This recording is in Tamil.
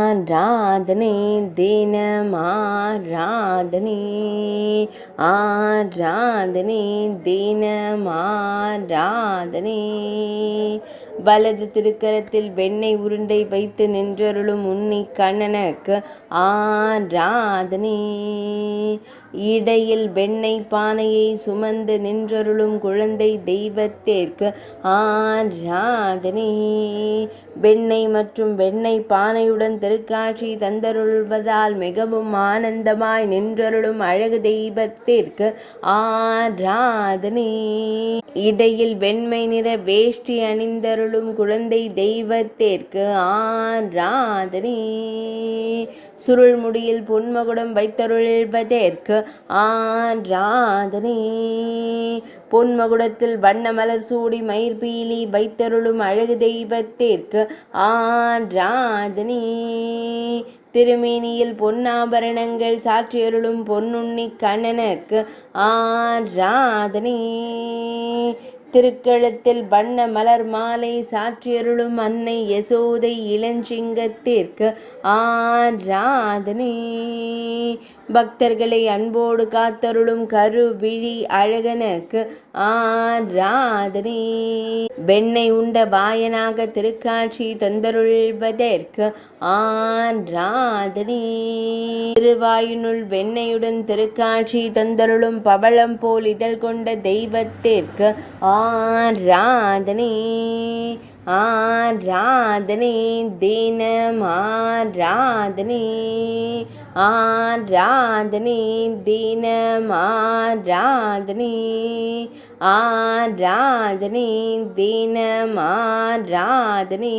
ஆராதனை தினம் ஆராதனை ஆராதனை தினம் ஆராதனை வலது திருக்கரத்தில் வெண்ணெய் உருண்டை வைத்து நின்றருளும் உன்னி கண்ணனுக்கு ஆராதனை இடையில் வெண்ணெய் பானையை சுமந்து நின்றருளும் குழந்தை தெய்வத்திற்கு ஆராதனை வெண்ணெய் மற்றும் வெண்ணெய் பானையுடன் திருக்காட்சி தந்தருள்வதால் மிகவும் ஆனந்தமாய் நின்றருளும் அழகு தெய்வத்திற்கு ஆராதனை இடையில் வெண்மை நிற வேஷ்டி அணிந்தருளும் குழந்தை தெய்வத்திற்கு ஆராதனை சுருள் முடியில் பொன்மகுடம் வைத்தருள்வதற்கு ஆராதனை பொன்மகுடத்தில் வண்ண மலர் சூடி மயிர்பீலி வைத்தருளும் அழகு தெய்வத்திற்கு ஆராதனை திருமேனியில் பொன்னாபரணங்கள் சாற்றியருளும் பொன்னுண்ணி கண்ணனுக்கு ஆராதனை திருக்கழுத்தில் வண்ண மலர் மாலை சாற்றியருளும் அன்னை யசோதை இளஞ்சிங்கத்திற்கு ஆராதனை பக்தர்களை அன்போடு காத்தருளும் கருவிழி அழகனுக்கு ஆராதனை வெண்ணெய் உண்ட வாயனாக திருக்காட்சி தந்தருள்வதற்கு ஆராதனை திருவாயினுள் வெண்ணெயுடன் திருக்காட்சி தந்தருளும் பவளம் போல் இதழ் கொண்ட தெய்வத்திற்கு ஆராதனை ஆராதனை தினம் ஆராதனை ஆராதனை தினம் ஆராதனை ஆராதனை தினம் ஆராதனை